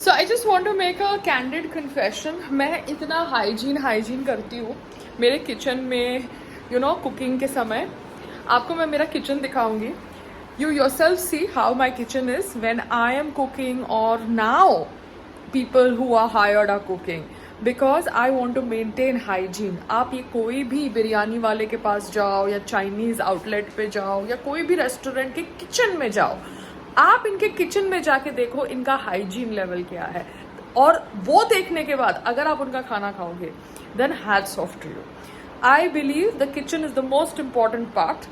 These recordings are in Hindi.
So I just want to make a candid confession. मैं इतना हाइजीन करती हूँ मेरे किचन में, कुकिंग के समय. आपको मैं मेरा किचन दिखाऊंगी. You yourself see how my kitchen is when I am cooking or now people who are hired are cooking, because I want to maintain hygiene. आप ये कोई भी बिरयानी वाले के पास जाओ या चाइनीज आउटलेट पे जाओ या कोई भी रेस्टोरेंट के किचन में जाओ, आप इनके किचन में जाके देखो इनका हाइजीन लेवल क्या है. और वो देखने के बाद अगर आप उनका खाना खाओगे, then hats off to you. I believe the kitchen is the most important part.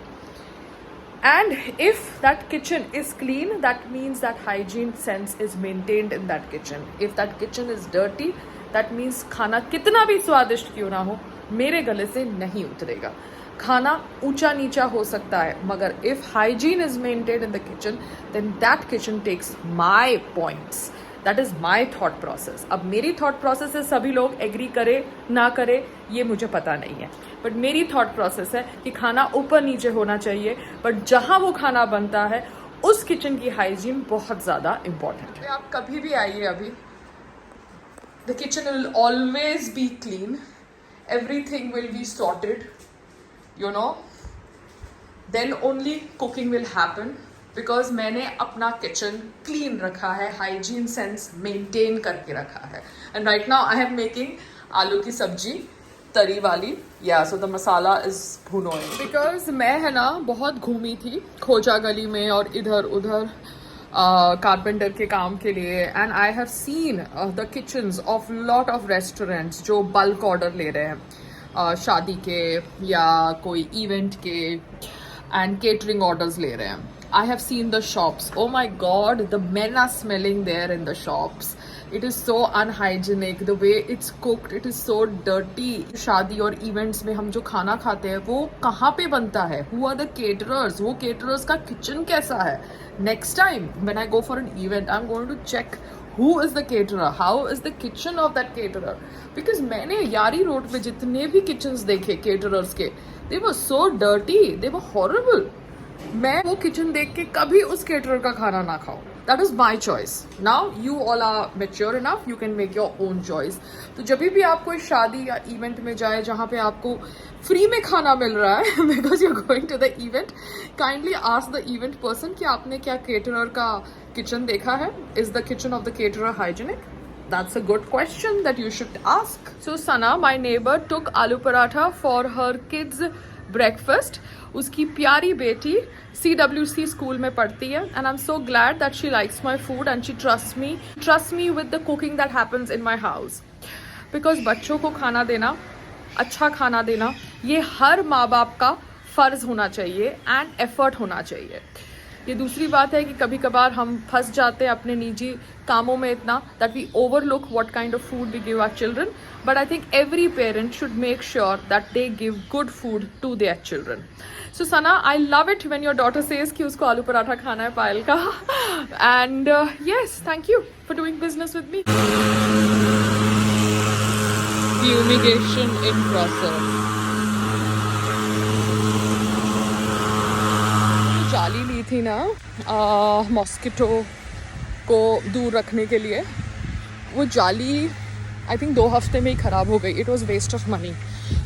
And if that kitchen is clean, that means that hygiene sense is maintained in that kitchen. If that kitchen is dirty, that means खाना कितना भी स्वादिष्ट क्यों ना हो, मेरे गले से नहीं उतरेगा. खाना ऊंचा नीचा हो सकता है, मगर if hygiene is maintained in the kitchen, then that kitchen takes my points. That is my thought process. अब मेरी thought process से सभी लोग एग्री करे ना करे ये मुझे पता नहीं है, बट मेरी थॉट प्रोसेस है कि खाना ऊपर नीचे होना चाहिए, बट जहां वो खाना बनता है उस किचन की हाइजीन बहुत ज़्यादा इम्पॉर्टेंट है. आप कभी भी आइए, अभी the kitchen will always be clean, everything will be sorted, then only cooking will happen, because मैंने अपना किचन क्लीन रखा है, हाइजीन सेंस मेंटेन करके रखा है. And right now I am making आलू की सब्जी तरी वाली. या सो द मसाला इज भुनोइंग. बिकॉज मैं है ना बहुत घूमी थी खोजा गली में और इधर उधर कारपेंटर के काम के लिए, and I have seen the kitchens of lot of restaurants जो बल्क ऑर्डर ले रहे हैं शादी के या कोई इवेंट के, एंड केटरिंग ऑर्डर्स ले रहे हैं. I have seen the shops. Oh my God, the men are smelling there in the shops. It is so unhygienic. The way it's cooked, it is so dirty. शादी और इवेंट्स में हम जो खाना खाते हैं वो कहाँ पे बनता है? Who are the caterers? वो caterers का किचन कैसा है? Next time when I go for an event, I'm going to check who is the caterer, how is the kitchen of that caterer. Because मैंने यारी रोड पे जितने भी किचन्स देखे caterers के, they were so dirty, they were horrible. मैं वो किचन देख के कभी उस केटरर का खाना ना खाऊं. That is my choice. Now you all are mature enough, you can make your own choice. तो जब भी आप कोई शादी या इवेंट में जाए जहाँ पे आपको फ्री में खाना मिल रहा है because you are going to the event, kindly ask the event person कि आपने क्या केटरर का किचन देखा है. Is the kitchen of the caterer hygienic? That's a good question that you should ask. So Sana, my neighbor, took aloo paratha for her kids' breakfast. उसकी प्यारी बेटी CWC स्कूल में पढ़ती है, and I'm so glad that she likes my food and she trusts me with the cooking that happens in my house. Because बच्चों को खाना देना, अच्छा खाना देना, ये हर माँ बाप का फर्ज होना चाहिए एंड एफर्ट होना चाहिए. ये दूसरी बात है कि कभी कभार हम फंस जाते हैं अपने निजी कामों में इतना that we overlook what kind of food we give our children. But I think every parent should make sure that they give good food to their children. So Sana, I love it when your daughter says कि उसको आलू पराठा खाना है पायल का. And yes, thank you for doing business with me. Fumigation in process. जाली ली थी ना मॉस्किटो को दूर रखने के लिए, वो जाली आई थिंक 2 हफ्ते में ही ख़राब हो गई. It was waste of money.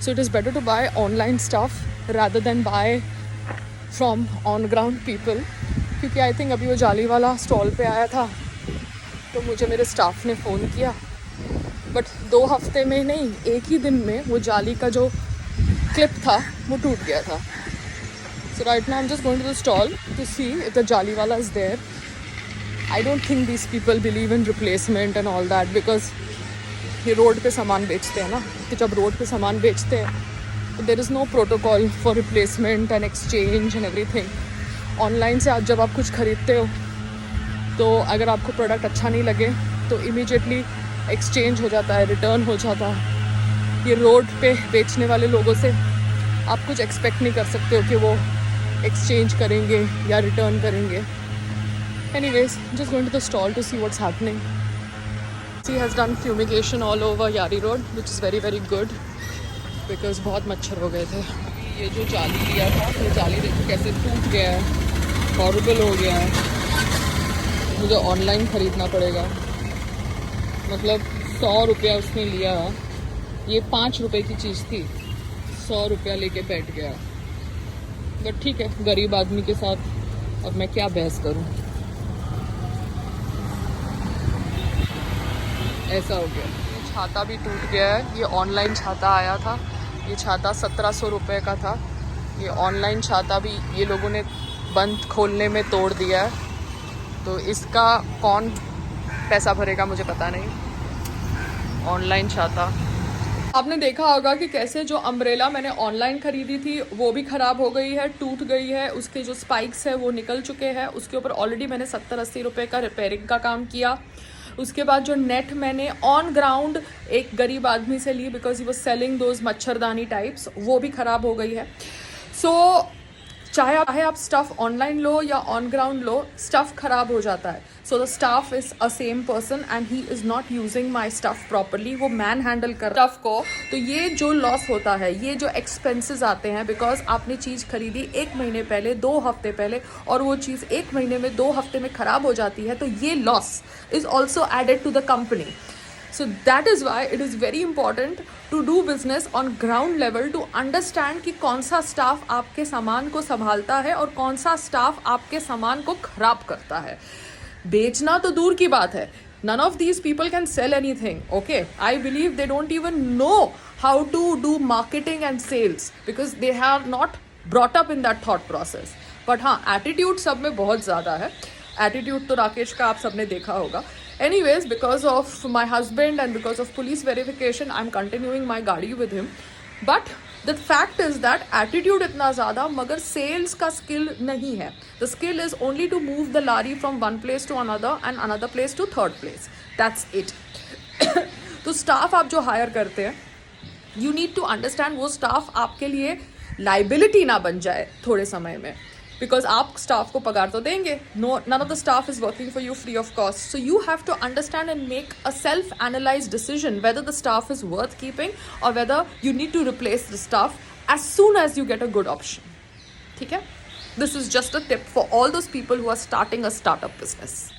So it is better to buy online stuff rather than buy from on ground people. क्योंकि आई थिंक अभी वो जाली वाला स्टॉल पे आया था तो मुझे मेरे स्टाफ ने फ़ोन किया, बट 2 हफ्ते में नहीं, एक ही दिन में वो जाली का जो क्लिप था वो टूट गया था. So right now I'm just going to the stall to see if the jali wala is there. I don't think these people believe in replacement and all that, because ये रोड पे सामान बेचते हैं ना, तो जब रोड पे सामान बेचते हैं तो there is no protocol for replacement and exchange and everything. Online से आज जब आप कुछ खरीदते हो तो अगर आपको प्रोडक्ट अच्छा नहीं लगे तो इमीडिएटली एक्सचेंज हो जाता है, रिटर्न हो जाता है. ये रोड पे बेचने वाले लोगों से आप कुछ एक्सपेक्ट नहीं कर सकते हो कि वो एक्सचेंज करेंगे या रिटर्न करेंगे. Anyways, just going to the stall to see what's happening. She has done fumigation all over Yari Road, which is very very good because बहुत मच्छर हो गए थे. ये जो जाली लिया था, ये जाली देखो कैसे टूट गया है, हॉरिबल हो गया है. मुझे ऑनलाइन ख़रीदना पड़ेगा. मतलब 100 रुपया उसने लिया, ये 5 रुपए की चीज़ थी, 100 रुपया लेके बैठ गया। बट ठीक है, गरीब आदमी के साथ अब मैं क्या बहस करूं। ऐसा हो गया। ये छाता भी टूट गया है। ये ऑनलाइन छाता आया था, ये छाता 1700 रुपये का था। ये ऑनलाइन छाता भी ये लोगों ने बंद खोलने में तोड़ दिया है, तो इसका कौन पैसा भरेगा मुझे पता नहीं। ऑनलाइन छाता आपने देखा होगा कि कैसे जो अम्ब्रेला मैंने ऑनलाइन खरीदी थी वो भी ख़राब हो गई है, टूट गई है, उसके जो स्पाइक्स है वो निकल चुके हैं। उसके ऊपर ऑलरेडी मैंने 70-80 रुपये का रिपेयरिंग का काम किया। उसके बाद जो नेट मैंने ऑन ग्राउंड एक गरीब आदमी से ली, because he was selling those मच्छरदानी टाइप्स, वो भी ख़राब हो गई है। सो चाहे आप स्टफ़ ऑनलाइन लो या ऑन ग्राउंड लो, स्टफ़ ख़राब हो जाता है। So the staff is a same person and he is not using my stuff properly, वो मैन हैंडल कर स्टफ़ को। तो ये जो लॉस होता है, ये जो एक्सपेंसेस आते हैं, बिकॉज आपने चीज़ खरीदी 1 महीने पहले, 2 हफ्ते पहले, और वो चीज़ 1 महीने में 2 हफ्ते में ख़राब हो जाती है, तो ये loss is also added to the company. So that is why it is very important to do business on ground level, to understand कि कौन सा स्टाफ आपके सामान को संभालता है और कौन सा स्टाफ आपके सामान को खराब करता है। बेचना तो दूर की बात है, none of these people can sell anything, okay? I believe they don't even know how to do marketing and sales because they have not brought up in that thought process. But हाँ, attitude सब में बहुत ज़्यादा है। एटीट्यूड तो राकेश का आप सबने देखा होगा। Anyways, because of my husband and because of police verification, I'm continuing my गाड़ी with him. But the fact is that attitude इतना ज़्यादा, मगर sales का skill नहीं है। The skill is only to move the lorry from one place to another and another place to third place. That's it. तो staff आप जो hire करते हैं, you need to understand वो staff आपके लिए liability ना बन जाए थोड़े समय में, बिकॉज आप स्टाफ को पगार तो देंगे। None of the staff is working for you free of cost. So you have to understand and make a self analyse decision whether the staff is worth keeping और whether you need to replace the staff as soon as you get a good option. ठीक है, this is just a tip for all those people who are starting a startup business.